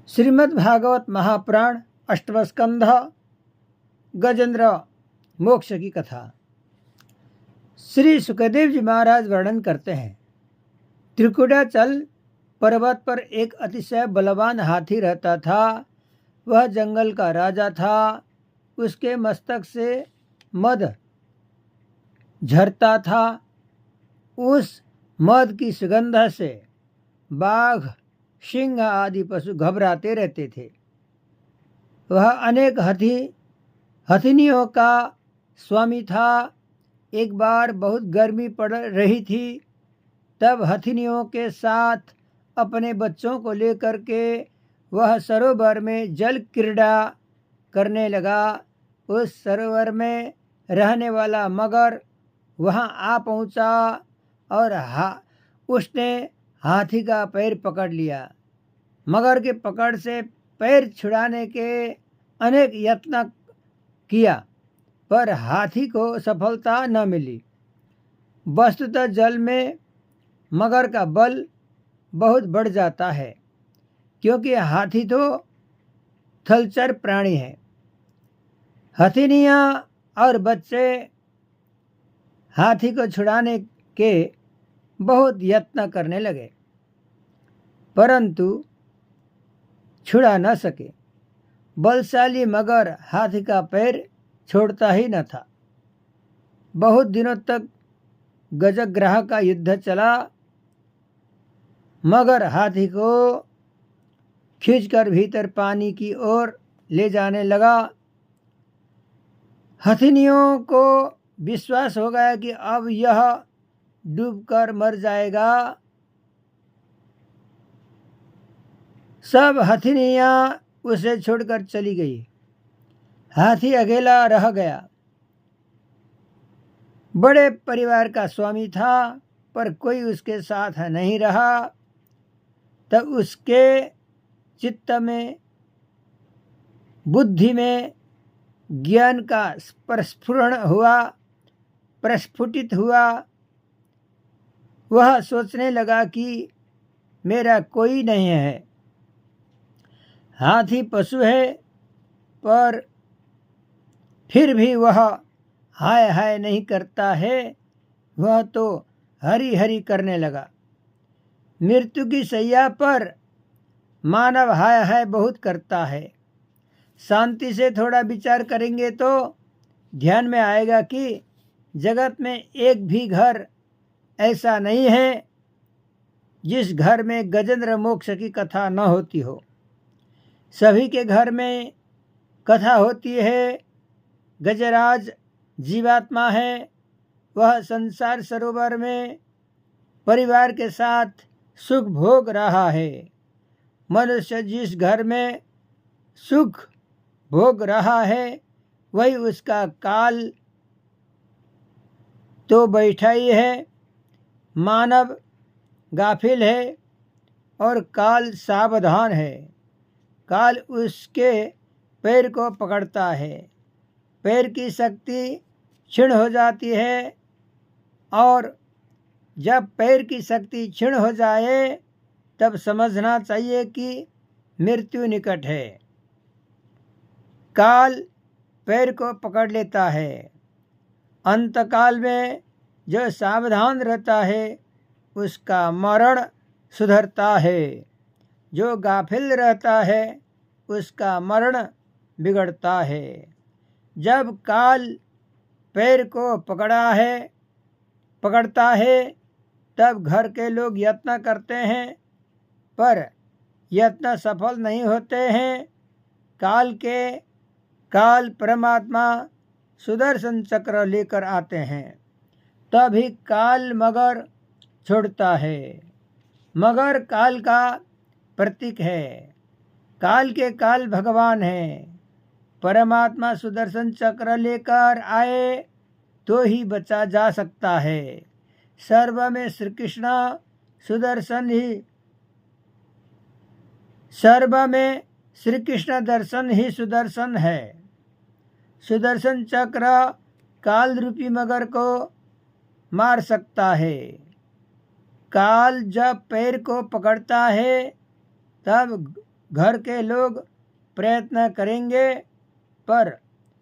श्रीमद्भागवत महापुराण अष्टम स्कंध गजेंद्र मोक्ष की कथा। श्री सुखदेव जी महाराज वर्णन करते हैं, त्रिकुटाचल पर्वत पर एक अतिशय बलवान हाथी रहता था। वह जंगल का राजा था। उसके मस्तक से मद झरता था। उस मद की सुगंध से बाघ, सिंह आदि पशु घबराते रहते थे। वह अनेक हथिनियों का स्वामी था। एक बार बहुत गर्मी पड़ रही थी, तब हथिनियों के साथ अपने बच्चों को लेकर के वह सरोवर में जल क्रीड़ा करने लगा। उस सरोवर में रहने वाला मगर वहां आ पहुंचा और उसने हाथी का पैर पकड़ लिया। मगर के पकड़ से पैर छुड़ाने के अनेक यत्न किया, पर हाथी को सफलता न मिली। वस्तुतः जल में मगर का बल बहुत बढ़ जाता है, क्योंकि हाथी तो थलचर प्राणी है। हथिनियां और बच्चे हाथी को छुड़ाने के बहुत यत्न करने लगे, परंतु छुड़ा न सके। बलशाली मगर हाथी का पैर छोड़ता ही न था। बहुत दिनों तक गजग्राह का युद्ध चला। मगर हाथी को खींचकर भीतर पानी की ओर ले जाने लगा। हथिनियों को विश्वास हो गया कि अब यह डूबकर मर जाएगा। सब हथिनियां उसे छोड़कर चली गई। हाथी अकेला रह गया। बड़े परिवार का स्वामी था, पर कोई उसके साथ नहीं रहा। तब उसके चित्त में, बुद्धि में ज्ञान का प्रस्फुटित हुआ। वह सोचने लगा कि मेरा कोई नहीं है। हाथी पशु है, पर फिर भी वह हाय हाय नहीं करता है। वह तो हरी हरी करने लगा। मृत्यु की शैया पर मानव हाय हाय बहुत करता है। शांति से थोड़ा विचार करेंगे तो ध्यान में आएगा कि जगत में एक भी घर ऐसा नहीं है जिस घर में गजेंद्र मोक्ष की कथा न होती हो। सभी के घर में कथा होती है। गजराज जीवात्मा है। वह संसार सरोवर में परिवार के साथ सुख भोग रहा है। मनुष्य जिस घर में सुख भोग रहा है, वही उसका काल तो बैठा ही है। मानव गाफिल है और काल सावधान है। काल उसके पैर को पकड़ता है। पैर की शक्ति क्षीण हो जाती है, और जब पैर की शक्ति क्षीण हो जाए तब समझना चाहिए कि मृत्यु निकट है। काल पैर को पकड़ लेता है। अंतकाल में जो सावधान रहता है उसका मरण सुधरता है। जो गाफिल रहता है उसका मरण बिगड़ता है। जब काल पैर को पकड़ता है तब घर के लोग यत्न करते हैं, पर यत्न सफल नहीं होते हैं। काल परमात्मा सुदर्शन चक्र लेकर आते हैं, तभी काल मगर छोड़ता है। मगर काल का प्रतीक है। काल के काल भगवान हैं। परमात्मा सुदर्शन चक्र लेकर आए तो ही बचा जा सकता है। सर्व में श्री कृष्ण दर्शन ही सुदर्शन है। सुदर्शन चक्र काल रूपी मगर को मार सकता है। काल जब पैर को पकड़ता है तब घर के लोग प्रयत्न करेंगे, पर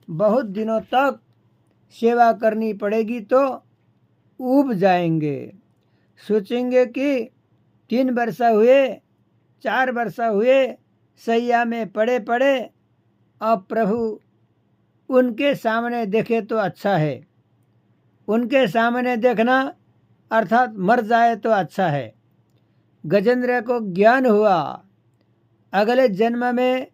बहुत दिनों तक सेवा करनी पड़ेगी तो ऊब जाएंगे। सोचेंगे कि 3 वर्ष हुए, 4 वर्ष हुए, सैया में पड़े पड़े, अब प्रभु उनके सामने देखे तो अच्छा है। उनके सामने देखना अर्थात मर जाए तो अच्छा है। गजेंद्र को ज्ञान हुआ, अगले जन्म में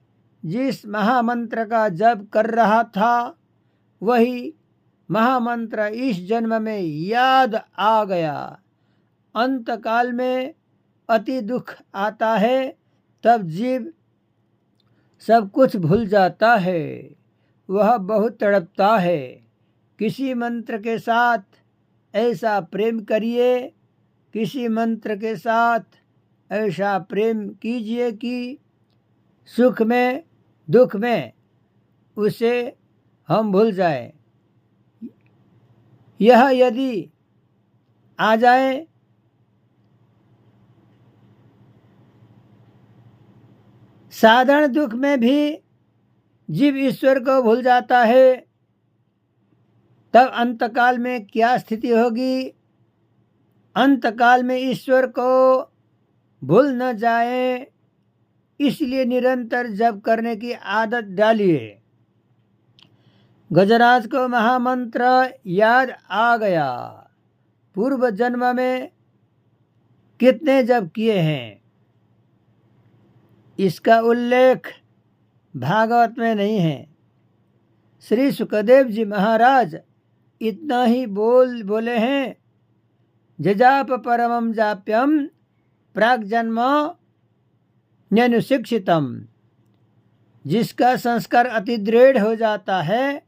जिस महामंत्र का जप कर रहा था वही महामंत्र इस जन्म में याद आ गया। अंत काल में अति दुख आता है, तब जीव सब कुछ भूल जाता है, वह बहुत तड़पता है। किसी मंत्र के साथ ऐसा प्रेम करिए, किसी मंत्र के साथ ऐसा प्रेम कीजिए कि सुख में दुख में उसे हम भूल जाए। यह यदि आ जाए साधारण दुख में भी जीव ईश्वर को भूल जाता है, तब अंतकाल में क्या स्थिति होगी। अंतकाल में ईश्वर को भूल न जाए, इसलिए निरंतर जप करने की आदत डालिए। गजराज को महामंत्र याद आ गया। पूर्व जन्म में कितने जप किए हैं इसका उल्लेख भागवत में नहीं है। श्री सुखदेव जी महाराज इतना ही बोले हैं, जजाप परमं जाप्यम प्राग्जन्म न्यनुशिक्षितम। जिसका संस्कार अति दृढ़ हो जाता है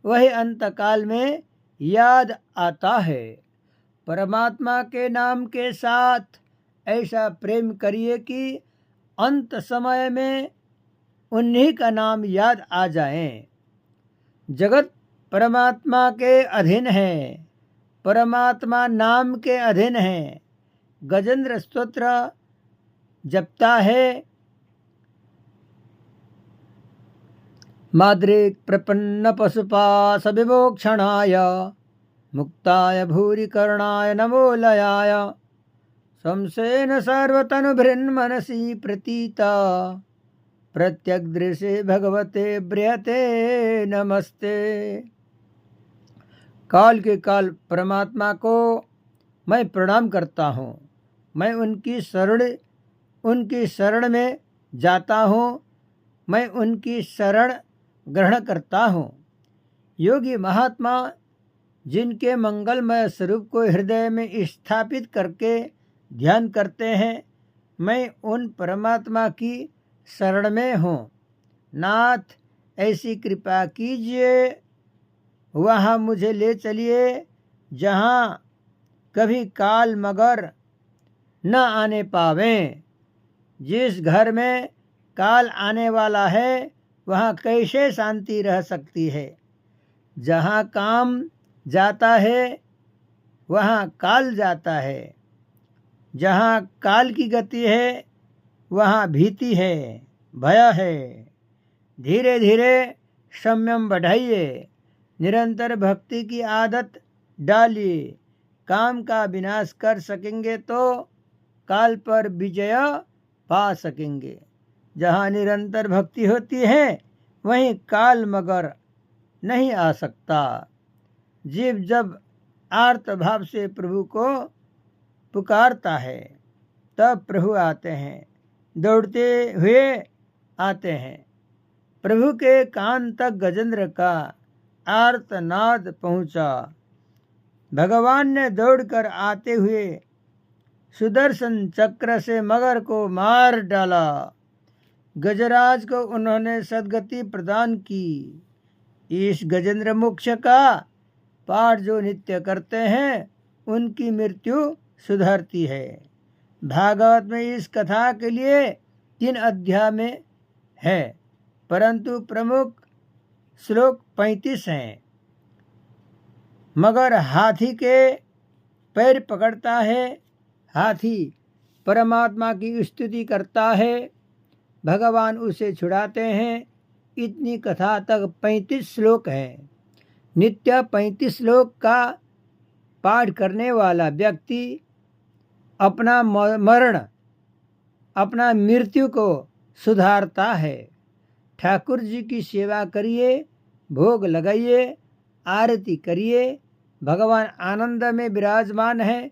वही अंतकाल में याद आता है। परमात्मा के नाम के साथ ऐसा प्रेम करिए कि अंत समय में उन्हीं का नाम याद आ जाए। जगत परमात्मा के अधीन है, परमात्मा नाम के अधीन है। गजेंद्र स्तोत्र जपता है, माद्रिक प्रपन्न पशुपाश विमोक्षणाय मुक्ताय भूरिकरणाय नमो लयाय शमसेन सर्वतनुभृन्मनसि प्रतीता प्रत्यग्दृशे भगवते बृहते नमस्ते। काल के काल परमात्मा को मैं प्रणाम करता हूँ। मैं उनकी शरण में जाता हूँ, मैं उनकी शरण ग्रहण करता हूँ। योगी महात्मा जिनके मंगलमय स्वरूप को हृदय में स्थापित करके ध्यान करते हैं, मैं उन परमात्मा की शरण में हूँ। नाथ ऐसी कृपा कीजिए, वहाँ मुझे ले चलिए जहाँ कभी काल मगर न आने पावें। जिस घर में काल आने वाला है वहाँ कैसे शांति रह सकती है। जहाँ काम जाता है वहाँ काल जाता है, जहाँ काल की गति है वहाँ भीति है, भय है। धीरे धीरे संयम बढ़ाइए, निरंतर भक्ति की आदत डालिए। काम का विनाश कर सकेंगे तो काल पर विजय पा सकेंगे। जहाँ निरंतर भक्ति होती है वहीं काल मगर नहीं आ सकता। जीव जब आर्त भाव से प्रभु को पुकारता है तब प्रभु आते हैं, दौड़ते हुए आते हैं। प्रभु के कान तक गजेंद्र का आर्तनाद पहुंचा। भगवान ने दौड़कर आते हुए सुदर्शन चक्र से मगर को मार डाला। गजराज को उन्होंने सद्गति प्रदान की। इस गजेंद्र मोक्ष का पाठ जो नित्य करते हैं उनकी मृत्यु सुधरती है। भागवत में इस कथा के लिए 3 अध्याय में है, परंतु प्रमुख श्लोक 35 हैं। मगर हाथी के पैर पकड़ता है, हाथी परमात्मा की स्तुति करता है, भगवान उसे छुड़ाते हैं। इतनी कथा तक 35 श्लोक हैं। नित्य 35 श्लोक का पाठ करने वाला व्यक्ति अपना मरण, अपना मृत्यु को सुधारता है। ठाकुर जी की सेवा करिए, भोग लगाइए, आरती करिए। भगवान आनंद में विराजमान है,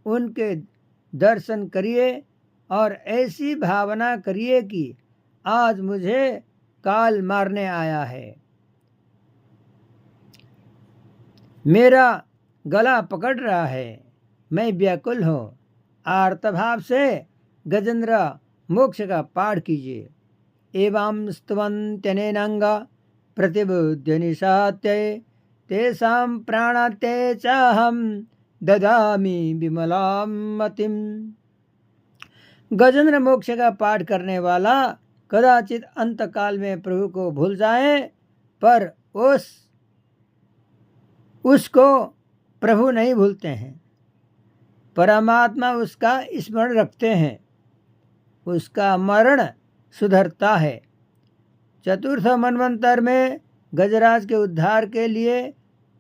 उनके दर्शन करिए और ऐसी भावना करिए कि आज मुझे काल मारने आया है, मेरा गला पकड़ रहा है, मैं व्याकुल हूँ। आर्तभाव से गजेंद्र मोक्ष का पाठ कीजिए। एवं स्तवन्त्यनेनांग प्रतिबुद्ध निशात्य तेषां प्राणते चाहम ददामि विमलां मतिम। गजेंद्र मोक्ष का पाठ करने वाला कदाचित अंतकाल में प्रभु को भूल जाए, पर उसको प्रभु नहीं भूलते हैं। परमात्मा उसका स्मरण रखते हैं, उसका मरण सुधरता है। चतुर्थ मनवंतर में गजराज के उद्धार के लिए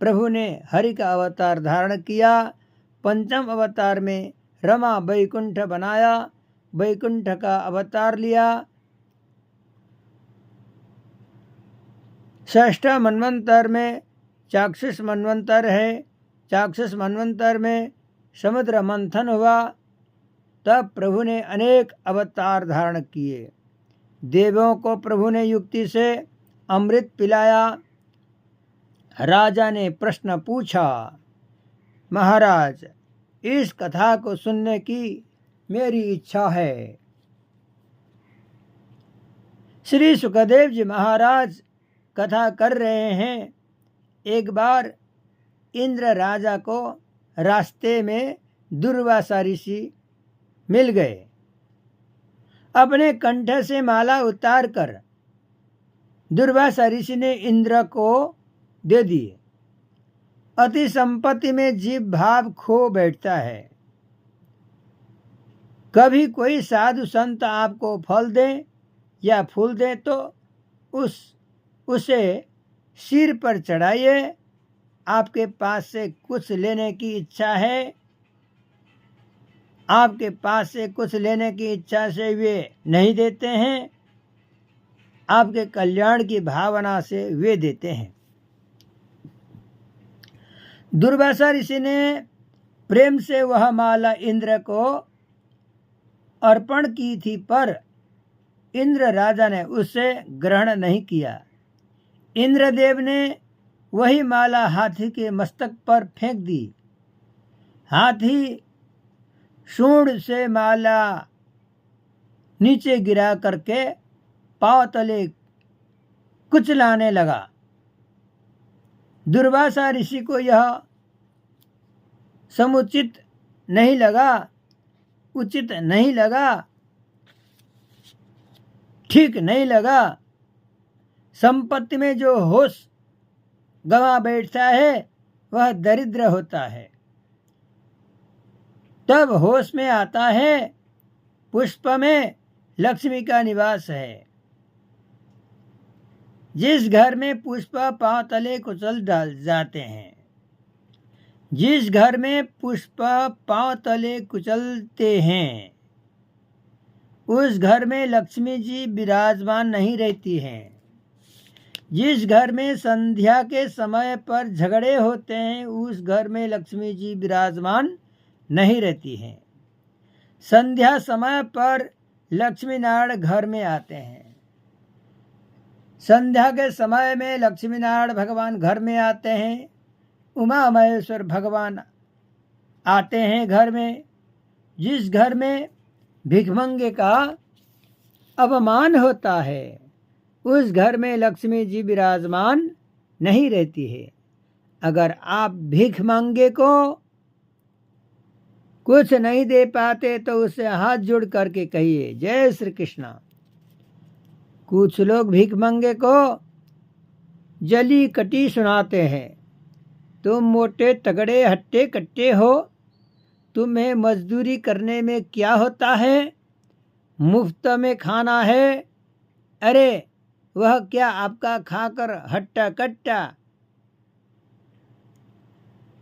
प्रभु ने हरि का अवतार धारण किया। पंचम अवतार में रमा वैकुंठ बनाया, वैकुंठ का अवतार लिया। षष्ठ मनवंतर में चाक्षुष मनवंतर है। चाक्षुष मनवंतर में समुद्र मंथन हुआ, तब प्रभु ने अनेक अवतार धारण किए। देवों को प्रभु ने युक्ति से अमृत पिलाया। राजा ने प्रश्न पूछा, महाराज इस कथा को सुनने की मेरी इच्छा है। श्री सुखदेव जी महाराज कथा कर रहे हैं। एक बार इंद्र राजा को रास्ते में दुर्वासा ऋषि मिल गए। अपने कंठ से माला उतार कर दुर्वासा ऋषि ने इंद्र को दे दिए। अति संपत्ति में जीव भाव खो बैठता है। कभी कोई साधु संत आपको फल दे या फूल दे तो उसे सिर पर चढ़ाइए। आपके पास से कुछ लेने की इच्छा है, आपके पास से कुछ लेने की इच्छा से वे नहीं देते हैं, आपके कल्याण की भावना से वे देते हैं। दुर्वासा ऋषि ने प्रेम से वह माला इंद्र को अर्पण की थी, पर इंद्र राजा ने उसे ग्रहण नहीं किया। इंद्रदेव ने वही माला हाथी के मस्तक पर फेंक दी। हाथी सूंड से माला नीचे गिरा करके पांव तले कुचलाने लगा। दुर्वासा ऋषि को यह समुचित नहीं लगा, उचित नहीं लगा, ठीक नहीं लगा। संपत्ति में जो होश गंवा बैठता है वह दरिद्र होता है। तब होश में आता है पुष्प में लक्ष्मी का निवास है। जिस घर में पुष्प पांव तले कुचल डाल जाते हैं, जिस घर में पुष्प पांव तले कुचलते हैं, उस घर में लक्ष्मी जी विराजमान नहीं रहती हैं। जिस घर में संध्या के समय पर झगड़े होते हैं, उस घर में लक्ष्मी जी विराजमान नहीं रहती हैं। संध्या समय पर लक्ष्मी नारायण घर में आते हैं। संध्या के समय में लक्ष्मी नारायण भगवान घर में आते हैं। उमा महेश्वर भगवान आते हैं घर में। जिस घर में भिखमंगे का अपमान होता है, उस घर में लक्ष्मी जी विराजमान नहीं रहती है। अगर आप भीख मांगे को कुछ नहीं दे पाते तो उससे हाथ जोड़ करके कहिए जय श्री कृष्ण। कुछ लोग भीख मांगे को जली कटी सुनाते हैं। तुम मोटे तगड़े हट्टे कट्टे हो, तुम्हें मजदूरी करने में क्या होता है, मुफ्त में खाना है, अरे वह क्या आपका खाकर हट्टा कट्टा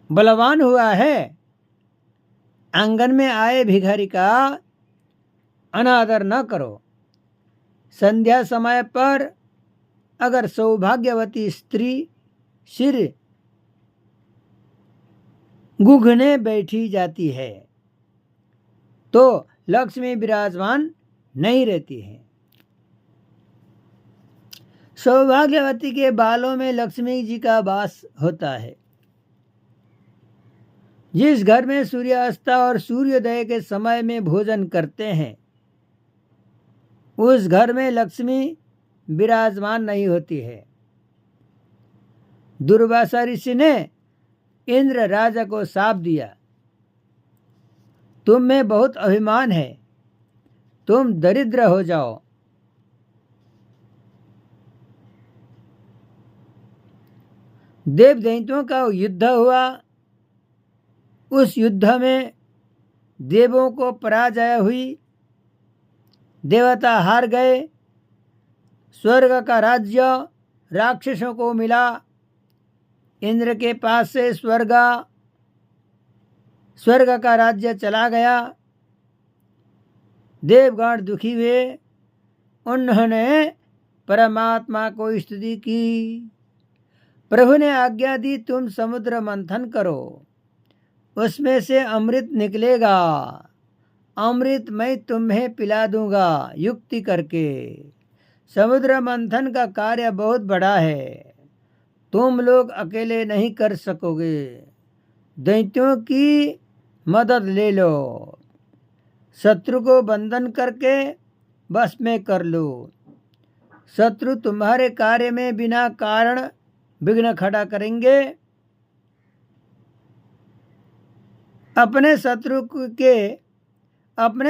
बलवान हुआ है? आंगन में आए भिखारी का अनादर न करो। संध्या समय पर अगर सौभाग्यवती स्त्री सिर गूंघने बैठी जाती है तो लक्ष्मी विराजमान नहीं रहती है। सौभाग्यवती के बालों में लक्ष्मी जी का वास होता है। जिस घर में सूर्यास्त और सूर्योदय के समय में भोजन करते हैं उस घर में लक्ष्मी विराजमान नहीं होती है। दुर्वासा ऋषि ने इंद्र राजा को शाप दिया, तुम में बहुत अभिमान है, तुम दरिद्र हो जाओ। देव दैत्यों का युद्ध हुआ। उस युद्ध में देवों को पराजय हुई, देवता हार गए। स्वर्ग का राज्य राक्षसों को मिला। इंद्र के पास से स्वर्ग का राज्य चला गया। देवगण दुखी हुए। उन्होंने परमात्मा को स्तुति की। प्रभु ने आज्ञा दी, तुम समुद्र मंथन करो, उसमें से अमृत निकलेगा। अमृत मैं तुम्हें पिला दूंगा युक्ति करके। समुद्र मंथन का कार्य बहुत बड़ा है, तुम लोग अकेले नहीं कर सकोगे। दैत्यों की मदद ले लो, शत्रु को बंधन करके बस में कर लो। शत्रु तुम्हारे कार्य में बिना कारण विघ्न खड़ा करेंगे। अपने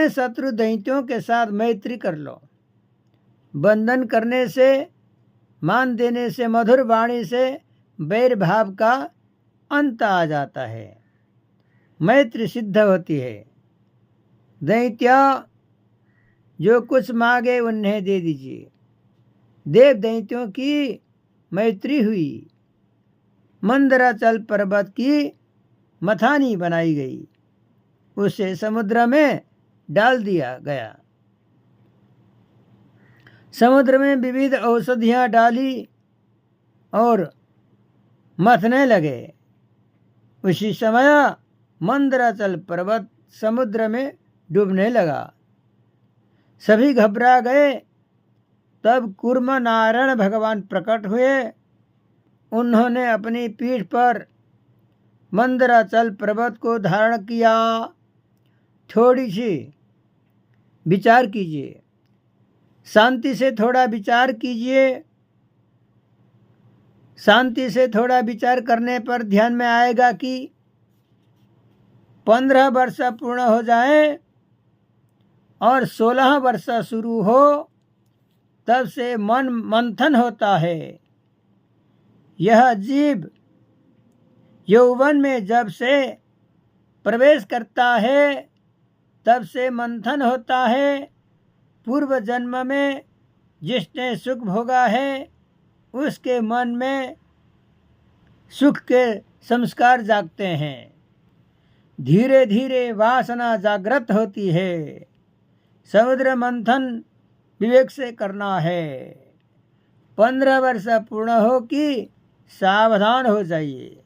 शत्रु दैत्यों के साथ मैत्री कर लो। बंधन करने से, मान देने से, मधुर वाणी से बैर भाव का अंत आ जाता है, मैत्री सिद्ध होती है। दैत्य जो कुछ मांगे उन्हें दे दीजिए। देव दैत्यों की मैत्री हुई। मंदराचल पर्वत की मथानी बनाई गई, उसे समुद्र में डाल दिया गया। समुद्र में विविध औषधियां डाली और मथने लगे। उसी समय मंदराचल पर्वत समुद्र में डूबने लगा। सभी घबरा गए। तब कूर्म नारायण भगवान प्रकट हुए। उन्होंने अपनी पीठ पर मंदराचल पर्वत को धारण किया। थोड़ी सी विचार कीजिए, शांति से थोड़ा विचार कीजिए। शांति से थोड़ा विचार करने पर ध्यान में आएगा कि 15 वर्ष पूर्ण हो जाए और 16 वर्ष शुरू हो, तब से मन मंथन होता है। यह जीव यौवन में जब से प्रवेश करता है तब से मंथन होता है। पूर्व जन्म में जिसने सुख भोगा है उसके मन में सुख के संस्कार जागते हैं। धीरे धीरे वासना जागृत होती है। समुद्र मंथन विवेक से करना है। 15 वर्ष पूर्ण हो कि सावधान हो जाइए।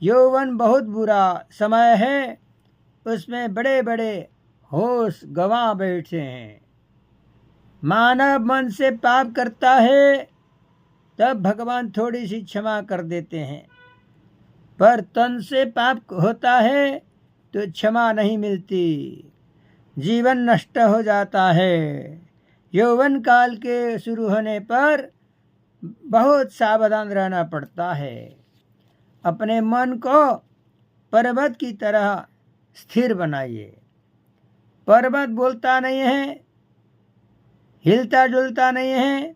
यौवन बहुत बुरा समय है, उसमें बड़े बड़े होश गंवा बैठे हैं। मानव मन से पाप करता है तब भगवान थोड़ी सी क्षमा कर देते हैं, पर तन से पाप होता है तो क्षमा नहीं मिलती, जीवन नष्ट हो जाता है। यौवन काल के शुरू होने पर बहुत सावधान रहना पड़ता है। अपने मन को पर्वत की तरह स्थिर बनाइए। पर्वत बोलता नहीं है, हिलता डुलता नहीं है।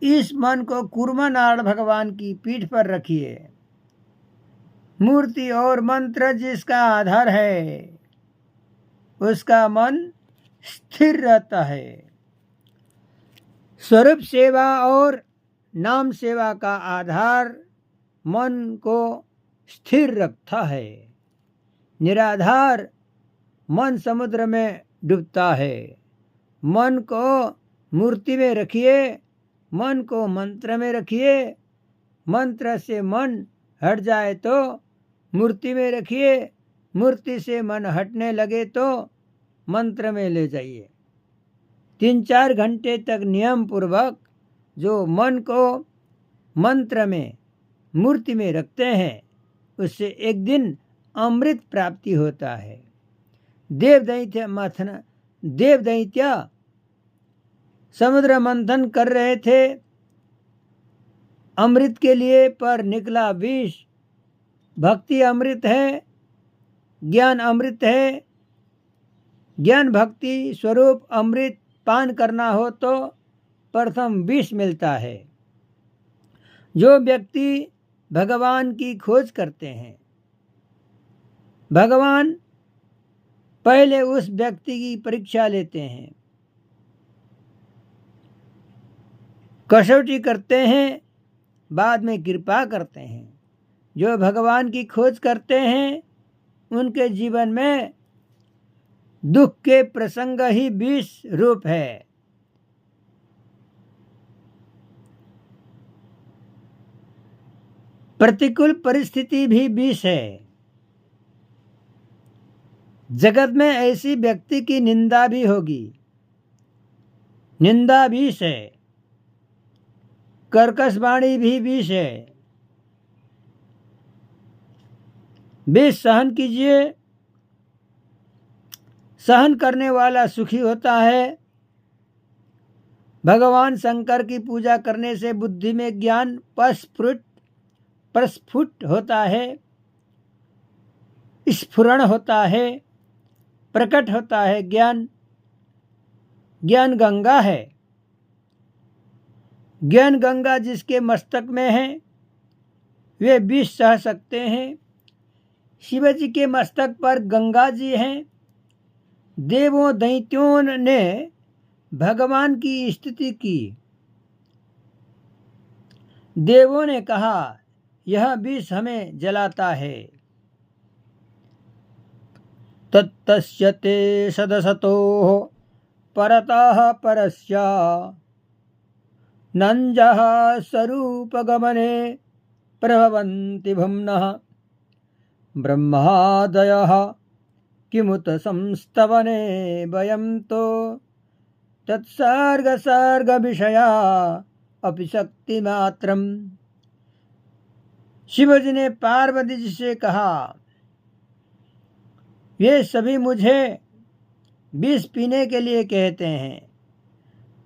इस मन को कूर्मनारायण भगवान की पीठ पर रखिए। मूर्ति और मंत्र जिसका आधार है उसका मन स्थिर रहता है। स्वरूप सेवा और नाम सेवा का आधार मन को स्थिर रखता है। निराधार मन समुद्र में डूबता है। मन को मूर्ति में रखिए, मन को मंत्र में रखिए। मंत्र से मन हट जाए तो मूर्ति में रखिए, मूर्ति से मन हटने लगे तो मंत्र में ले जाइए। 3-4 घंटे तक नियम पूर्वक जो मन को मंत्र में, मूर्ति में रखते हैं, उससे एक दिन अमृत प्राप्ति होता है। देवदैत्य समुद्र मंथन कर रहे थे अमृत के लिए, पर निकला विष। भक्ति अमृत है, ज्ञान अमृत है। ज्ञान भक्ति स्वरूप अमृत पान करना हो तो प्रथम विष मिलता है। जो व्यक्ति भगवान की खोज करते हैं, भगवान पहले उस व्यक्ति की परीक्षा लेते हैं, कसौटी करते हैं, बाद में कृपा करते हैं। जो भगवान की खोज करते हैं उनके जीवन में दुख के प्रसंग ही विष रूप है। प्रतिकूल परिस्थिति भी विष है। जगत में ऐसी व्यक्ति की निंदा भी होगी, निंदा विष है। कर्कश वाणी भी विष है। विष सहन कीजिए, सहन करने वाला सुखी होता है। भगवान शंकर की पूजा करने से बुद्धि में ज्ञान प्रस्फुट होता है, स्फुरण होता है, प्रकट होता है। ज्ञान गंगा है। ज्ञान गंगा जिसके मस्तक में है वे विष सह सकते हैं। शिव जी के मस्तक पर गंगा जी हैं। देवों दैत्यों ने भगवान की स्तुति की। देवों ने कहा यह विष हमें जलाता है। तत्तस्य ते सदसतो परतः परस्य नंजः स्वरूपगमने प्रभवन्ति भुम्नः ब्रह्मादयः किमुत संस्तवने वयं तो तत्सर्ग विषया अपि शक्तिमात्रम्। शिवजी ने पार्वती जी से कहा ये सभी मुझे विष पीने के लिए कहते हैं।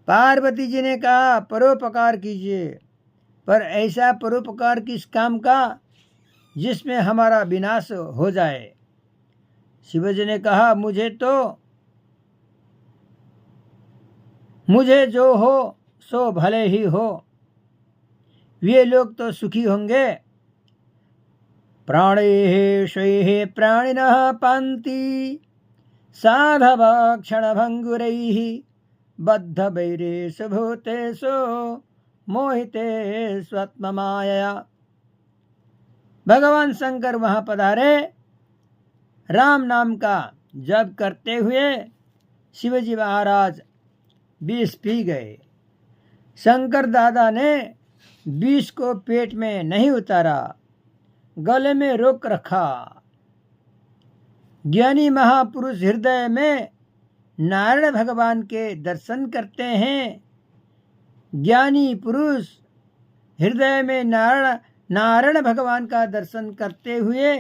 पार्वती जी ने कहा परोपकार कीजिए, पर ऐसा परोपकार किस काम का जिसमें हमारा विनाश हो जाए। शिवजी ने कहा मुझे जो हो सो भले ही हो, वे लोग तो सुखी होंगे। प्राणैः स्वैः प्राणिनः पान्ति साधव क्षणभङ्गुरैः बद्धवैरेषु भूतेषु मोहिते स्वात्ममायया। भगवान शंकर वहाँ पधारे। राम नाम का जप करते हुए शिवजी महाराज विष पी गए। शंकर दादा ने विष को पेट में नहीं उतारा, गले में रोक रखा। ज्ञानी महापुरुष हृदय में नारायण भगवान के दर्शन करते हैं। ज्ञानी पुरुष हृदय में नारायण भगवान का दर्शन करते हुए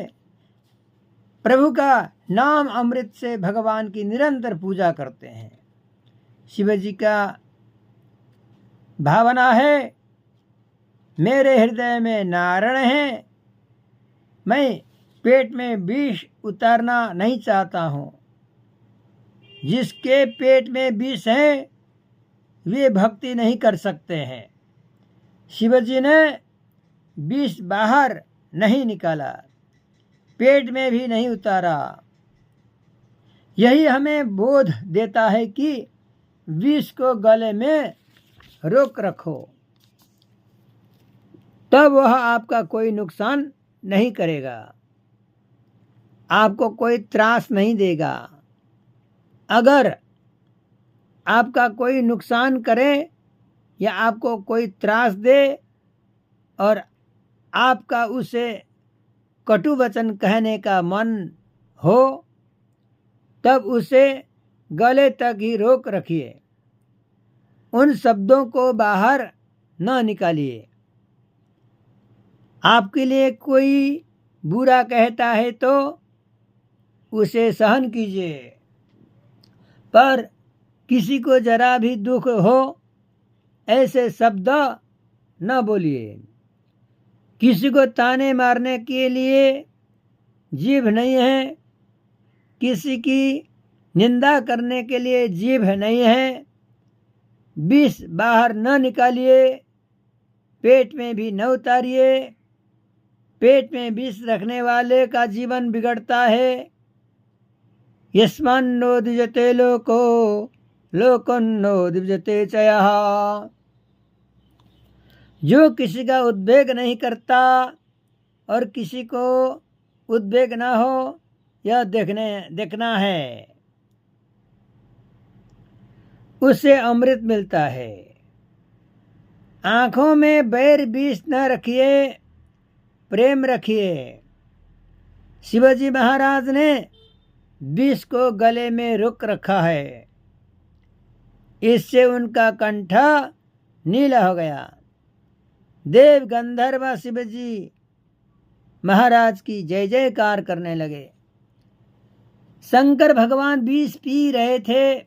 प्रभु का नाम अमृत से भगवान की निरंतर पूजा करते हैं। शिवजी का भावना है मेरे हृदय में नारायण है, मैं पेट में विष उतारना नहीं चाहता हूँ। जिसके पेट में विष है वे भक्ति नहीं कर सकते हैं। शिवजी ने विष बाहर नहीं निकाला, पेट में भी नहीं उतारा। यही हमें बोध देता है कि विष को गले में रोक रखो, तब वह आपका कोई नुकसान नहीं करेगा, आपको कोई त्रास नहीं देगा। अगर आपका कोई नुकसान करे या आपको कोई त्रास दे और आपका उसे कटु वचन कहने का मन हो, तब उसे गले तक ही रोक रखिए, उन शब्दों को बाहर न निकालिए। आपके लिए कोई बुरा कहता है तो उसे सहन कीजिए, पर किसी को जरा भी दुख हो ऐसे शब्द न बोलिए। किसी को ताने मारने के लिए जीभ नहीं है, किसी की निंदा करने के लिए जीभ नहीं है। विष बाहर न निकालिए, पेट में भी न उतारिए। पेट में विष रखने वाले का जीवन बिगड़ता है। यस्मान्नो द्विजते लोको लोकोन्नो द्विजते चयः। जो किसी का उद्वेग नहीं करता और किसी को उद्वेग ना हो, यह देखना है, उसे अमृत मिलता है। आंखों में बैर विष न रखिए, प्रेम रखिए। शिवाजी महाराज ने विष को गले में रोक रखा है, इससे उनका कंठ नीला हो गया। देव गंधर्व शिवजी महाराज की जय जयकार करने लगे। शंकर भगवान विष पी रहे थे,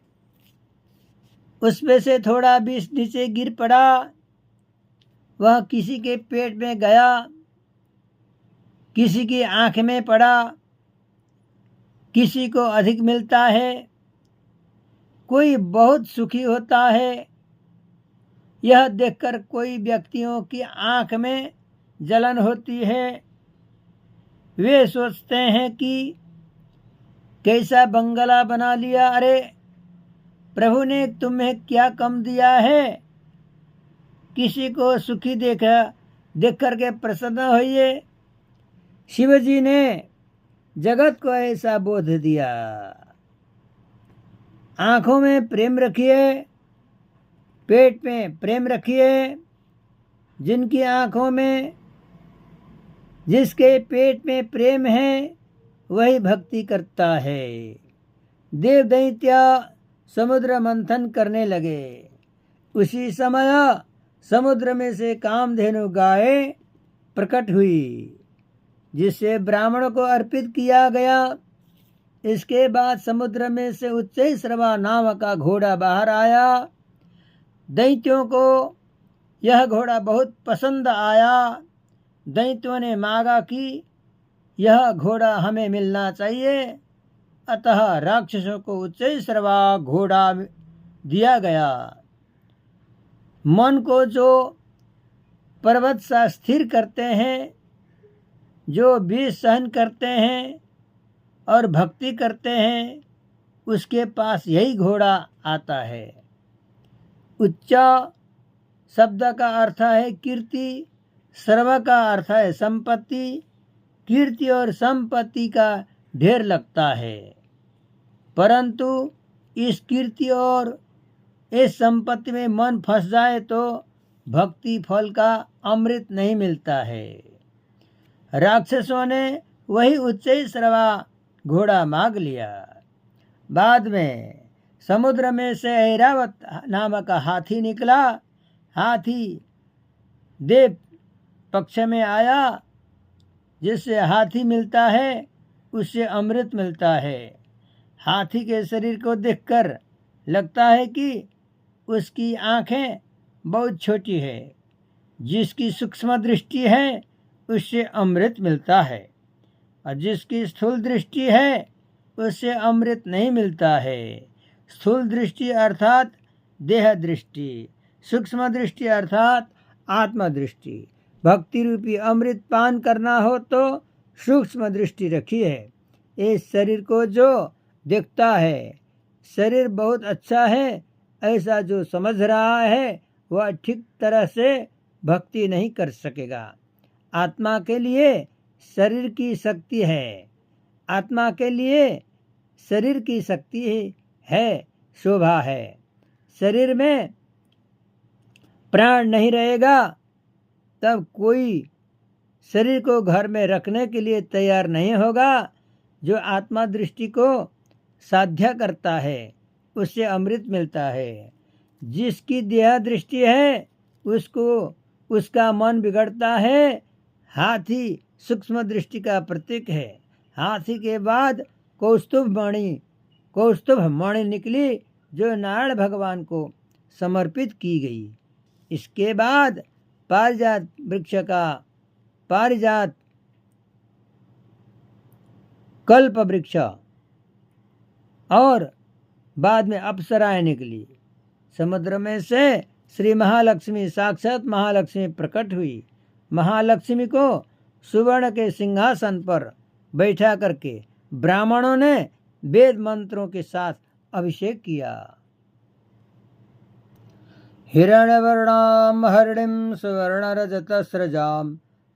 उसमें से थोड़ा विष नीचे गिर पड़ा, वह किसी के पेट में गया, किसी की आंख में पड़ा। किसी को अधिक मिलता है, कोई बहुत सुखी होता है। यह देखकर कोई व्यक्तियों की आंख में जलन होती है। वे सोचते हैं कि कैसा बंगला बना लिया, अरे प्रभु ने तुम्हें क्या कम दिया है। किसी को सुखी देख करके प्रसन्न होइए। शिवजी ने जगत को ऐसा बोध दिया। आंखों में प्रेम रखिए, पेट में प्रेम रखिए। जिनकी आंखों में, जिसके पेट में प्रेम है, वही भक्ति करता है। देव दैत्य समुद्र मंथन करने लगे। उसी समय समुद्र में से कामधेनु गाय प्रकट हुई, जिसे ब्राह्मण को अर्पित किया गया। इसके बाद समुद्र में से उच्चैःश्रवा नाम का घोड़ा बाहर आया। दैत्यों को यह घोड़ा बहुत पसंद आया। दैत्यों ने मांगा कि यह घोड़ा हमें मिलना चाहिए, अतः राक्षसों को उच्चैःश्रवा घोड़ा दिया गया। मन को जो पर्वत सा स्थिर करते हैं, जो विष सहन करते हैं और भक्ति करते हैं, उसके पास यही घोड़ा आता है। उच्च शब्द का अर्थ है कीर्ति, सर्व का अर्थ है संपत्ति। कीर्ति और संपत्ति का ढेर लगता है, परंतु इस कीर्ति और इस संपत्ति में मन फंस जाए तो भक्ति फल का अमृत नहीं मिलता है। राक्षसों ने वही उच्चैःश्रवा घोड़ा मांग लिया। बाद में समुद्र में से ऐरावत नामक हाथी निकला। हाथी देव पक्ष में आया। जिससे हाथी मिलता है, उससे अमृत मिलता है। हाथी के शरीर को देखकर लगता है कि उसकी आंखें बहुत छोटी है। जिसकी सूक्ष्म दृष्टि है, उससे अमृत मिलता है, और जिसकी स्थूल दृष्टि है, उससे अमृत नहीं मिलता है। स्थूल दृष्टि अर्थात देह दृष्टि, सूक्ष्म दृष्टि अर्थात आत्मा दृष्टि। भक्ति रूपी अमृत पान करना हो तो सूक्ष्म दृष्टि रखिए। इस शरीर को जो देखता है, शरीर बहुत अच्छा है ऐसा जो समझ रहा है, वह ठीक तरह से भक्ति नहीं कर सकेगा। आत्मा के लिए शरीर की शक्ति है, आत्मा के लिए शरीर की शक्ति है, शोभा है। शरीर में प्राण नहीं रहेगा तब कोई शरीर को घर में रखने के लिए तैयार नहीं होगा। जो आत्मा दृष्टि को साध्य करता है उससे अमृत मिलता है। जिसकी देह दृष्टि है उसको उसका मन बिगड़ता है। हाथी सूक्ष्म दृष्टि का प्रतीक है। हाथी के बाद कौस्तुभ मणि निकली जो नारायण भगवान को समर्पित की गई। इसके बाद पारिजात वृक्ष का पारिजात कल्प वृक्ष और बाद में अप्सराएं निकली। समुद्र में से श्री महालक्ष्मी साक्षात महालक्ष्मी प्रकट हुई। महालक्ष्मी को सुवर्ण के सिंहासन पर बैठा करके ब्राह्मणों ने वेद मंत्रों के साथ अभिषेक किया। हिरण्यवर्णां हरिणीं सुवर्णरजतस्रजां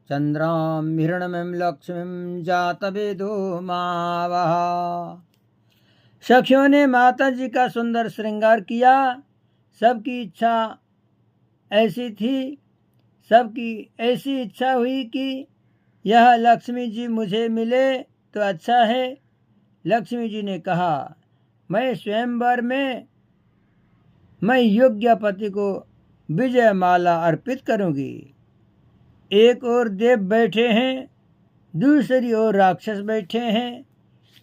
चंद्रां हिरण्मयीं लक्ष्मीं जातवेदो मावः। सखियों ने माता जी का सुंदर श्रृंगार किया। सबकी ऐसी इच्छा हुई कि यह लक्ष्मी जी मुझे मिले तो अच्छा है। लक्ष्मी जी ने कहा, मैं स्वयंवर में मैं योग्य पति को विजय माला अर्पित करूंगी। एक ओर देव बैठे हैं, दूसरी ओर राक्षस बैठे हैं।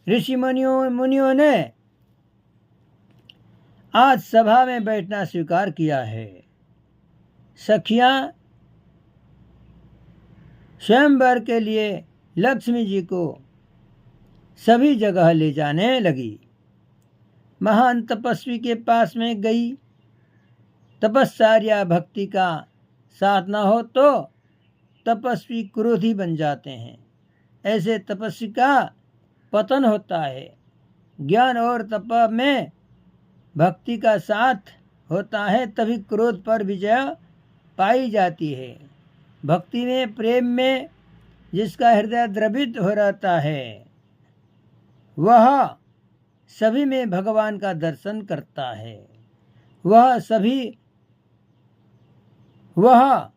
ऋषि मुनियों ने आज सभा में बैठना स्वीकार किया है। सखियां स्वयंवर के लिए लक्ष्मी जी को सभी जगह ले जाने लगी। महान तपस्वी के पास में गई। तपस्या भक्ति का साथ न हो तो तपस्वी क्रोधी बन जाते हैं। ऐसे तपस्वी का पतन होता है। ज्ञान और तप में भक्ति का साथ होता है तभी क्रोध पर विजय पाई जाती है। भक्ति में प्रेम में जिसका हृदय द्रवित हो रहता है वह सभी में भगवान का दर्शन करता है। वह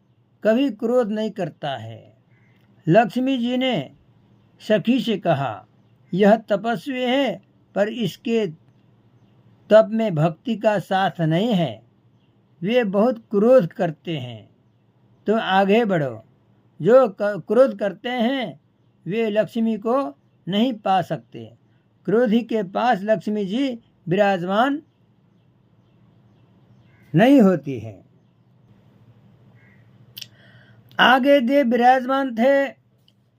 कभी क्रोध नहीं करता है। लक्ष्मी जी ने सखी से कहा, यह तपस्वी है पर इसके तप में भक्ति का साथ नहीं है। वे बहुत क्रोध करते हैं। तुम आगे बढ़ो। जो क्रोध करते हैं वे लक्ष्मी को नहीं पा सकते। क्रोधी के पास लक्ष्मी जी विराजमान नहीं होती है। आगे देव विराजमान थे।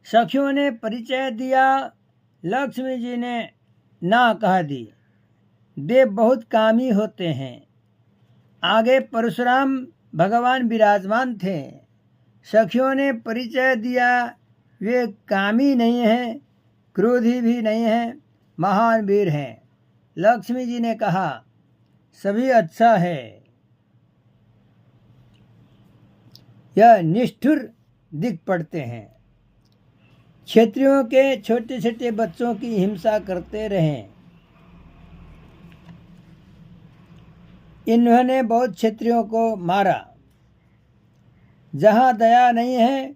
सखियों ने परिचय दिया। लक्ष्मी जी ने ना कह दी। देव बहुत कामी होते हैं। आगे परशुराम भगवान विराजमान थे। सखियों ने परिचय दिया वे कामी नहीं हैं, क्रोधी भी नहीं हैं, महान वीर हैं। लक्ष्मी जी ने कहा, सभी अच्छा है। यह निष्ठुर दिख पड़ते हैं। क्षत्रियों के छोटे छोटे बच्चों की हिंसा करते रहे। इन्होंने बहुत क्षत्रियों को मारा। जहाँ दया नहीं है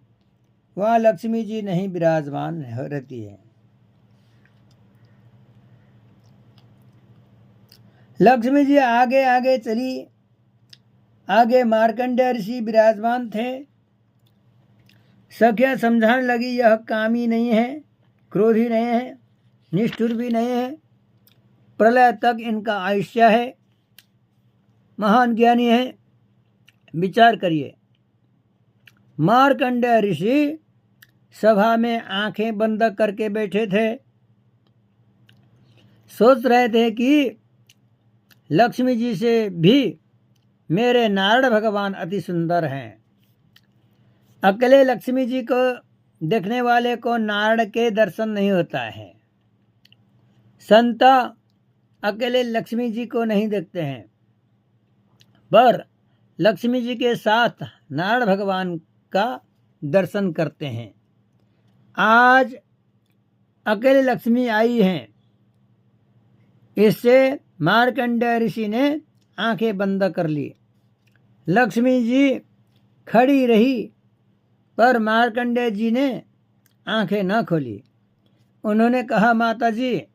वहाँ लक्ष्मी जी नहीं विराजमान रहती है। लक्ष्मी जी आगे आगे चली। आगे मार्कंडेय ऋषि विराजमान थे। सखियां समझाने लगी, यह कामी नहीं है, क्रोधी नहीं है, निष्ठुर भी नहीं है, प्रलय तक इनका आयुष्य है, महान ज्ञानी है, विचार करिए। मार्कंडेय ऋषि सभा में आंखें बंद करके बैठे थे। सोच रहे थे कि लक्ष्मी जी से भी मेरे नारायण भगवान अति सुंदर हैं। अकेले लक्ष्मी जी को देखने वाले को नारायण के दर्शन नहीं होता है। संत अकेले लक्ष्मी जी को नहीं देखते हैं पर लक्ष्मी जी के साथ नारायण भगवान का दर्शन करते हैं। आज अकेले लक्ष्मी आई हैं, इससे मार्कंडेय ऋषि ने आंखें बंद कर ली। लक्ष्मी जी खड़ी रही पर मार्कंडेय जी ने आंखें न खोली। उन्होंने कहा, माता जी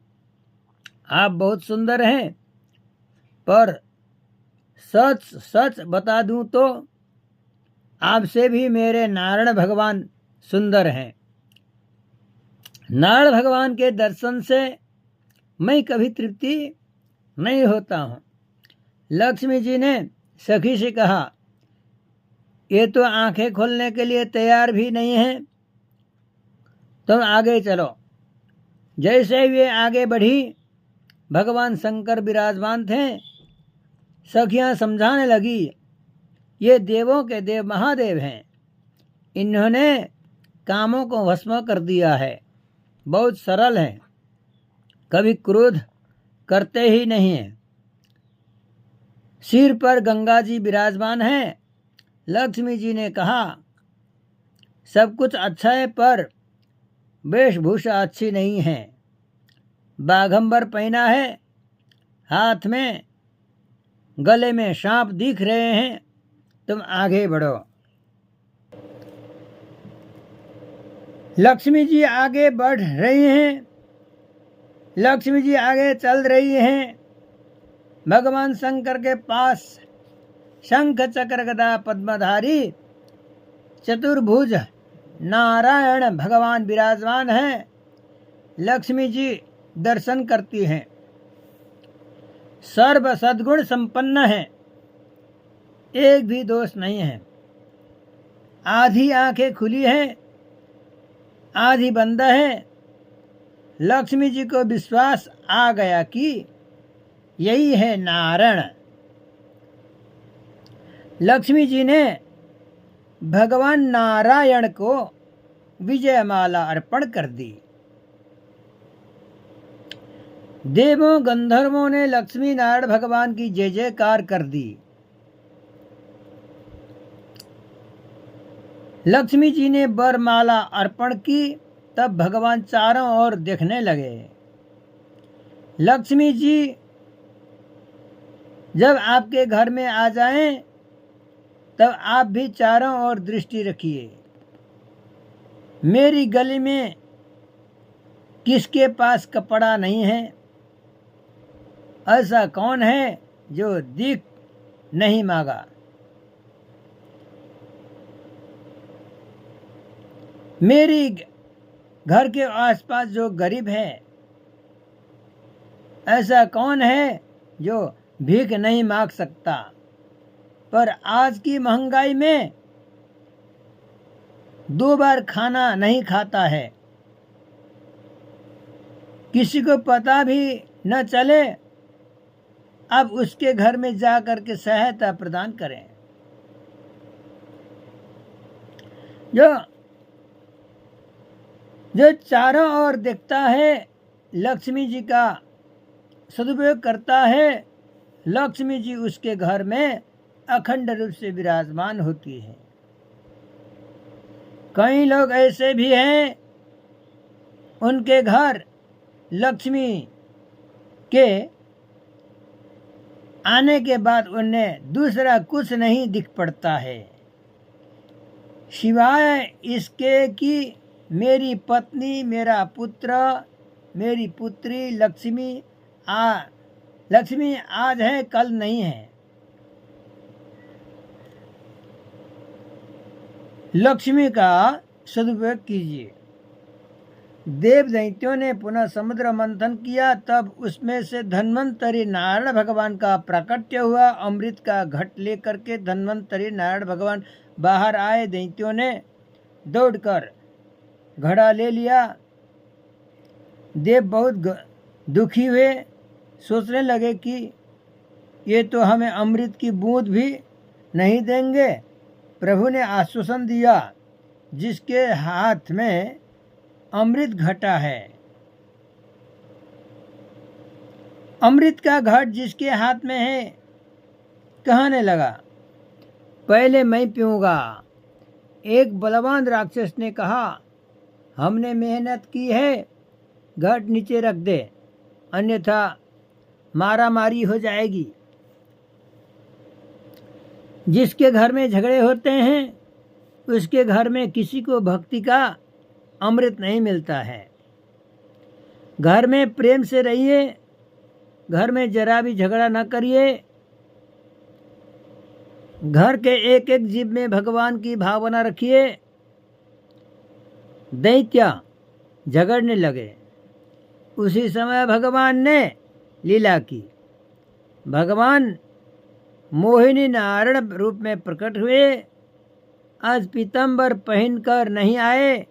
आप बहुत सुंदर हैं, पर सच सच बता दूं तो आपसे भी मेरे नारायण भगवान सुंदर हैं। नारायण भगवान के दर्शन से मैं कभी तृप्ति नहीं होता हूँ। लक्ष्मी जी ने सखी से कहा, ये तो आंखें खोलने के लिए तैयार भी नहीं है, तुम आगे चलो। जैसे वे आगे बढ़ी, भगवान शंकर विराजमान थे। सखियां समझाने लगी, ये देवों के देव महादेव हैं, इन्होंने कामों को भस्म कर दिया है, बहुत सरल हैं, कभी क्रोध करते ही नहीं हैं। सिर पर गंगा जी विराजमान हैं। लक्ष्मी जी ने कहा, सब कुछ अच्छा है पर वेशभूषा अच्छी नहीं है। बाघंबर पहना है, हाथ में गले में सांप दिख रहे हैं, तुम आगे बढ़ो। लक्ष्मी जी आगे बढ़ रही हैं। लक्ष्मी जी आगे चल रही हैं। भगवान शंकर के पास शंख चक्र गदा पद्मधारी चतुर्भुज नारायण भगवान विराजमान हैं। लक्ष्मी जी दर्शन करती हैं। सर्व सद्गुण संपन्न है, एक भी दोष नहीं है। आधी आंखें खुली हैं, आधी बंद है। लक्ष्मी जी को विश्वास आ गया कि यही है नारायण। लक्ष्मी जी ने भगवान नारायण को विजयमाला अर्पण कर दी। देवों गंधर्वों ने लक्ष्मी नारायण भगवान की जय जयकार कर दी। लक्ष्मी जी ने वरमाला अर्पण की, तब भगवान चारों ओर देखने लगे। लक्ष्मी जी जब आपके घर में आ जाएं, तब आप भी चारों ओर दृष्टि रखिए। मेरी गली में किसके पास कपड़ा नहीं है? ऐसा कौन है जो दिख नहीं मांगा? मेरी घर के आसपास जो गरीब है, ऐसा कौन है जो भीख नहीं मांग सकता? पर आज की महंगाई में 2 बार खाना नहीं खाता है, किसी को पता भी न चले, अब उसके घर में जा कर के सहायता प्रदान करें। जो चारों ओर देखता है, लक्ष्मी जी का सदुपयोग करता है, लक्ष्मी जी उसके घर में अखंड रूप से विराजमान होती है। कई लोग ऐसे भी हैं, उनके घर लक्ष्मी के आने के बाद उन्हें दूसरा कुछ नहीं दिख पड़ता है, सिवाय इसके कि मेरी पत्नी, मेरा पुत्र, मेरी पुत्री लक्ष्मी आज है, कल नहीं है। लक्ष्मी का सदुपयोग कीजिए। देव दैत्यों ने पुनः समुद्र मंथन किया, तब उसमें से धन्वंतरी नारायण भगवान का प्राकट्य हुआ। अमृत का घट लेकर के धन्वंतरी नारायण भगवान बाहर आए। दैत्यों ने दौड़कर घड़ा ले लिया। देव बहुत दुखी हुए, सोचने लगे कि ये तो हमें अमृत की बूंद भी नहीं देंगे। प्रभु ने आश्वासन दिया, जिसके हाथ में अमृत घटा है, अमृत का घट जिसके हाथ में है, कहने लगा, पहले मैं पीऊँगा। एक बलवान राक्षस ने कहा, हमने मेहनत की है, घट नीचे रख दे, अन्यथा मारामारी हो जाएगी। जिसके घर में झगड़े होते हैं उसके घर में किसी को भक्ति का अमृत नहीं मिलता है। घर में प्रेम से रहिए, घर में जरा भी झगड़ा न करिए। घर के एक एक जीव में भगवान की भावना रखिए। दैत्य झगड़ने लगे। उसी समय भगवान ने लीला की। भगवान मोहिनी नारायण रूप में प्रकट हुए। आज पीताम्बर पहनकर नहीं आए।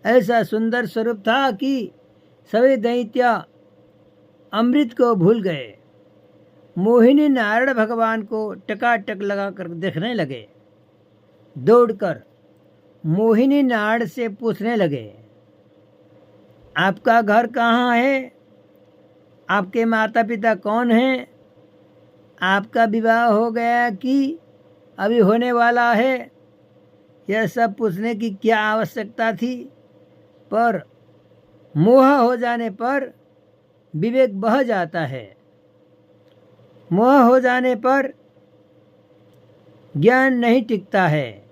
ऐसा सुंदर स्वरूप था कि सभी दैत्य अमृत को भूल गए। मोहिनी नारायण भगवान को टकाटक लगाकर देखने लगे। दौड़कर मोहिनी नारायण से पूछने लगे, आपका घर कहाँ है? आपके माता पिता कौन हैं? आपका विवाह हो गया कि अभी होने वाला है? यह सब पूछने की क्या आवश्यकता थी? पर मोह हो जाने पर विवेक बह जाता है। मोह हो जाने पर ज्ञान नहीं टिकता है।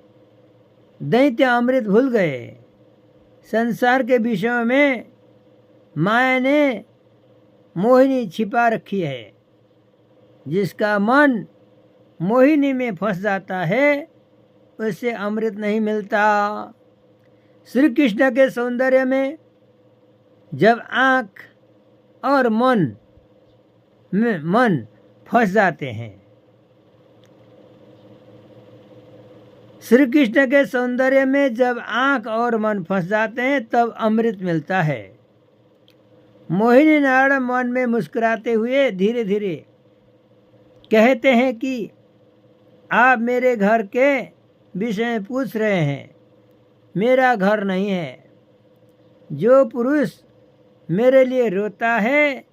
दैत्य अमृत भूल गए। संसार के विषयों में माया ने मोहिनी छिपा रखी है। जिसका मन मोहिनी में फंस जाता है उससे अमृत नहीं मिलता। श्री कृष्ण के सौंदर्य में जब आँख और मन फंस जाते हैं, श्री कृष्ण के सौंदर्य में जब आँख और मन फंस जाते हैं तब अमृत मिलता है। मोहिनी नारायण मन में मुस्कुराते हुए धीरे धीरे कहते हैं कि आप मेरे घर के विषय में पूछ रहे हैं। मेरा घर नहीं है। जो पुरुष मेरे लिए रोता है,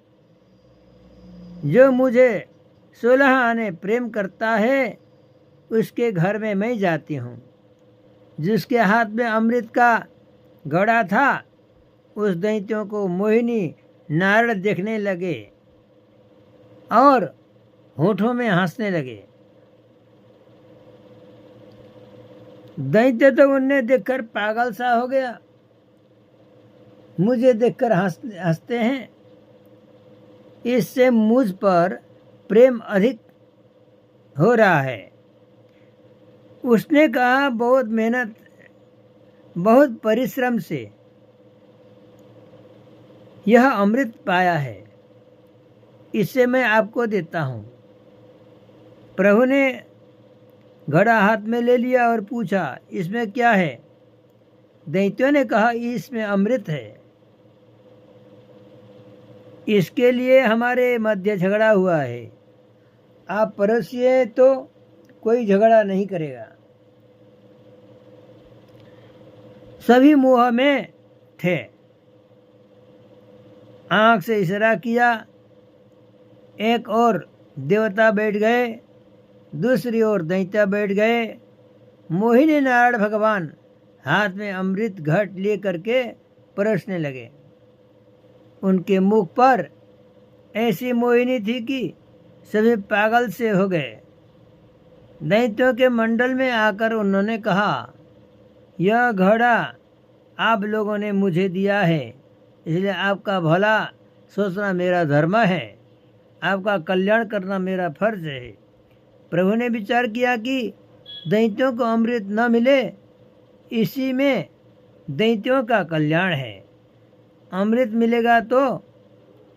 जो मुझे 16 आने प्रेम करता है, उसके घर में मैं जाती हूँ। जिसके हाथ में अमृत का घड़ा था उस दैत्यों को मोहिनी नारायण देखने लगे और होठों में हंसने लगे। दैत्य तो उन्हें देखकर पागल सा हो गया। मुझे देखकर हंसते हैं, इससे मुझ पर प्रेम अधिक हो रहा है। उसने कहा, बहुत मेहनत, बहुत परिश्रम से यह अमृत पाया है, इससे मैं आपको देता हूँ। प्रभु ने घड़ा हाथ में ले लिया और पूछा, इसमें क्या है? दैत्यों ने कहा, इसमें अमृत है। इसके लिए हमारे मध्य झगड़ा हुआ है। आप परोसिए तो कोई झगड़ा नहीं करेगा। सभी मोह में थे। आँख से इशारा किया। एक और देवता बैठ गए, दूसरी ओर दैत्य बैठ गए। मोहिनी नारायण भगवान हाथ में अमृत घट ले करके परोसने लगे। उनके मुख पर ऐसी मोहिनी थी कि सभी पागल से हो गए। दैत्यों के मंडल में आकर उन्होंने कहा, यह घड़ा आप लोगों ने मुझे दिया है, इसलिए आपका भला सोचना मेरा धर्म है, आपका कल्याण करना मेरा फर्ज है। प्रभु ने विचार किया कि दैत्यों को अमृत न मिले, इसी में दैत्यों का कल्याण है। अमृत मिलेगा तो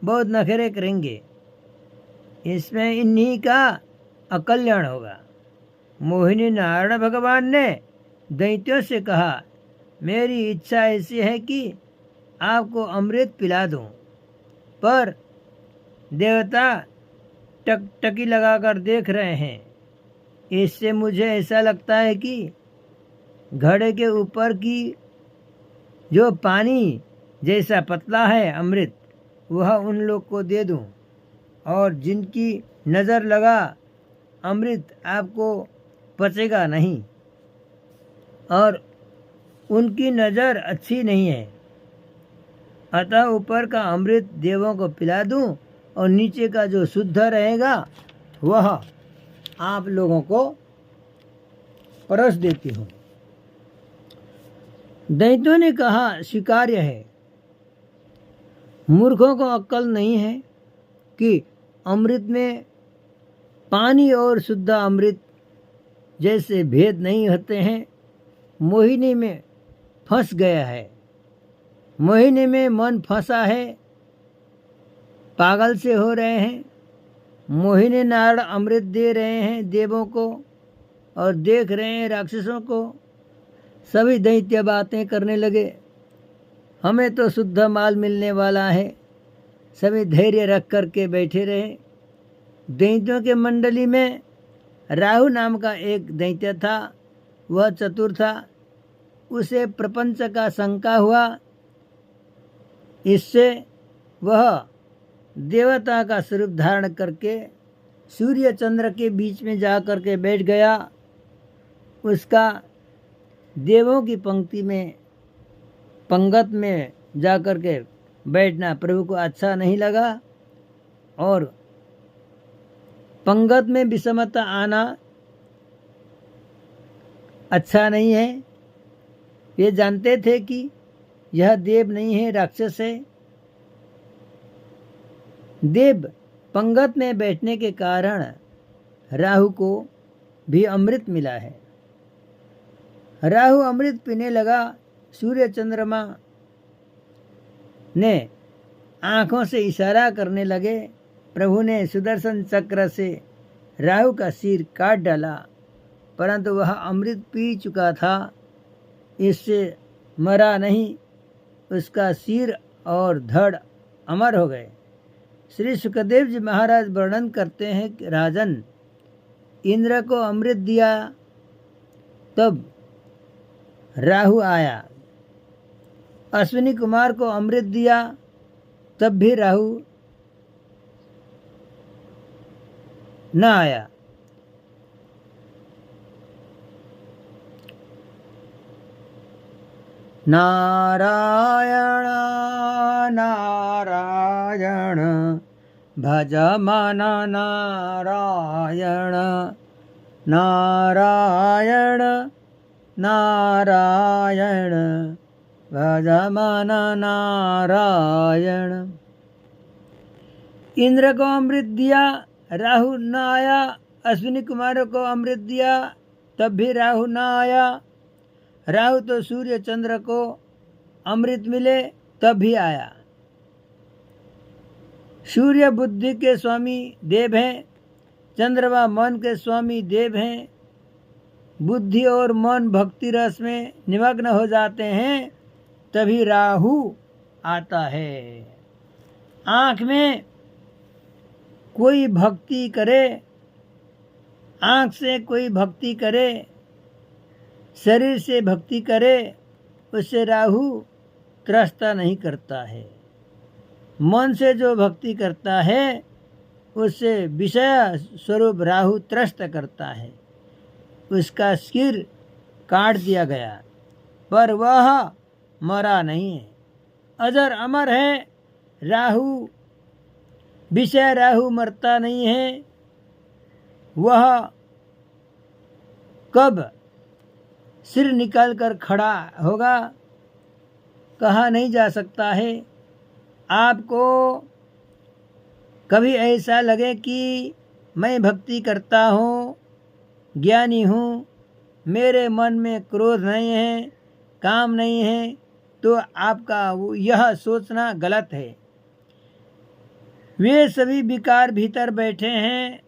बहुत नखरे करेंगे, इसमें इन्हीं का अकल्याण होगा। मोहिनी नारायण भगवान ने दैत्यों से कहा, मेरी इच्छा ऐसी है कि आपको अमृत पिला दूं, पर देवता टकटकी लगाकर देख रहे हैं। इससे मुझे ऐसा लगता है कि घड़े के ऊपर की जो पानी जैसा पतला है अमृत, वह उन लोग को दे दूं, और जिनकी नज़र लगा अमृत आपको पचेगा नहीं, और उनकी नज़र अच्छी नहीं है। अतः ऊपर का अमृत देवों को पिला दूं और नीचे का जो शुद्ध रहेगा वह आप लोगों को परोस देती हूँ। दैत्यों ने कहा, स्वीकार्य है। मूर्खों को अक्ल नहीं है कि अमृत में पानी और शुद्ध अमृत जैसे भेद नहीं होते हैं। मोहिनी में फंस गया है, मोहिनी में मन फंसा है, पागल से हो रहे हैं। मोहिनी नारद अमृत दे रहे हैं देवों को और देख रहे हैं राक्षसों को। सभी दैत्य बातें करने लगे, हमें तो शुद्ध माल मिलने वाला है। सभी धैर्य रख कर के बैठे रहे। दैत्यों के मंडली में राहु नाम का एक दैत्य था, वह चतुर था। उसे प्रपंच का शंका हुआ, इससे वह देवता का स्वरूप धारण करके सूर्य चंद्र के बीच में जा कर के बैठ गया। उसका देवों की पंक्ति में पंगत में जा कर के बैठना प्रभु को अच्छा नहीं लगा, और पंगत में विषमता आना अच्छा नहीं है। ये जानते थे कि यह देव नहीं है, राक्षस है। देव पंगत में बैठने के कारण राहु को भी अमृत मिला है। राहु अमृत पीने लगा। सूर्य चंद्रमा ने आंखों से इशारा करने लगे। प्रभु ने सुदर्शन चक्र से राहु का सिर काट डाला, परंतु वह अमृत पी चुका था, इससे मरा नहीं। उसका सिर और धड़ अमर हो गए। श्री सुखदेव जी महाराज वर्णन करते हैं कि राजन, इंद्र को अमृत दिया तब राहु आया, अश्विनी कुमार को अमृत दिया तब भी राहु न आया। नारायण नारायण भज मन नारायण, नारायण नारायण भज मन नारायण। इंद्र को अमृत दिया, राहु न आया। अश्विनी कुमार को अमृत दिया तब भी राहु न आया। राहु तो सूर्य चंद्र को अमृत मिले तब भी आया। सूर्य बुद्धि के स्वामी देव हैं, चंद्रमा मन के स्वामी देव हैं। बुद्धि और मन भक्ति रस में निमग्न हो जाते हैं तभी राहु आता है। आँख में कोई भक्ति करे, आँख से कोई भक्ति करे, शरीर से भक्ति करे, उससे राहु त्रस्त नहीं करता है। मन से जो भक्ति करता है उससे विषय स्वरूप राहु त्रस्त करता है। उसका सिर काट दिया गया, पर वह मरा नहीं है, अजर अमर है। राहु विषय राहु मरता नहीं है। वह कब सिर निकाल कर खड़ा होगा कहा नहीं जा सकता है। आपको कभी ऐसा लगे कि मैं भक्ति करता हूँ, ज्ञानी हूँ, मेरे मन में क्रोध नहीं है, काम नहीं है, तो आपका यह सोचना गलत है। वे सभी विकार भीतर बैठे हैं।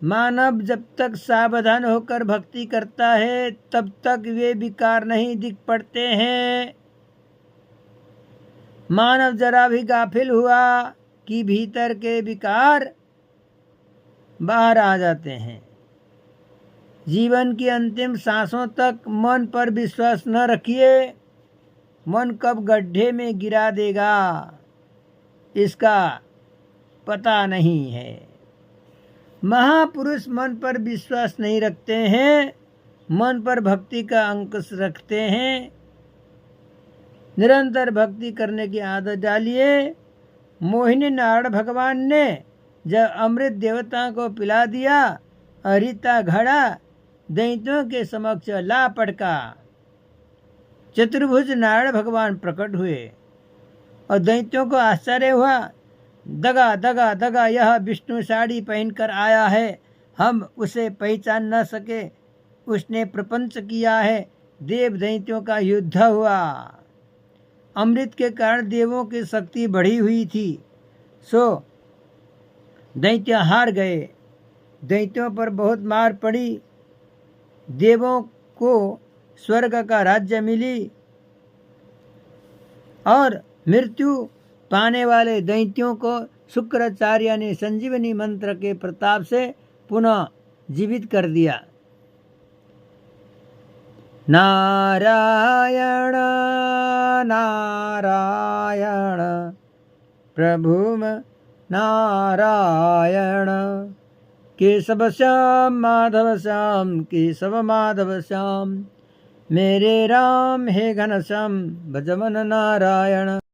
मानव जब तक सावधान होकर भक्ति करता है तब तक वे विकार नहीं दिख पड़ते हैं। मानव जरा भी गाफिल हुआ कि भीतर के विकार बाहर आ जाते हैं। जीवन की अंतिम सांसों तक मन पर विश्वास न रखिए। मन कब गड्ढे में गिरा देगा इसका पता नहीं है। महापुरुष मन पर विश्वास नहीं रखते हैं, मन पर भक्ति का अंकुश रखते हैं। निरंतर भक्ति करने की आदत डालिए। मोहिनी नारायण भगवान ने जब अमृत देवता को पिला दिया, अरिता घड़ा दैत्यों के समक्ष ला पड़का। चतुर्भुज नारायण भगवान प्रकट हुए और दैत्यों को आश्चर्य हुआ। दगा दगा दगा, यह विष्णु साड़ी पहनकर आया है, हम उसे पहचान न सके। उसने प्रपंच किया है। देव दैत्यों का युद्ध हुआ। अमृत के कारण देवों की शक्ति बढ़ी हुई थी, सो दैत्य हार गए। दैत्यों पर बहुत मार पड़ी। देवों को स्वर्ग का राज्य मिली और मृत्यु पाने वाले दैत्यों को शुक्राचार्य ने संजीवनी मंत्र के प्रताप से पुनः जीवित कर दिया। नारायण नारायण प्रभुम नारायण, केशव श्याम माधव श्याम, केशव माधव श्याम, मेरे राम हे घनश्याम, भजमन नारायण।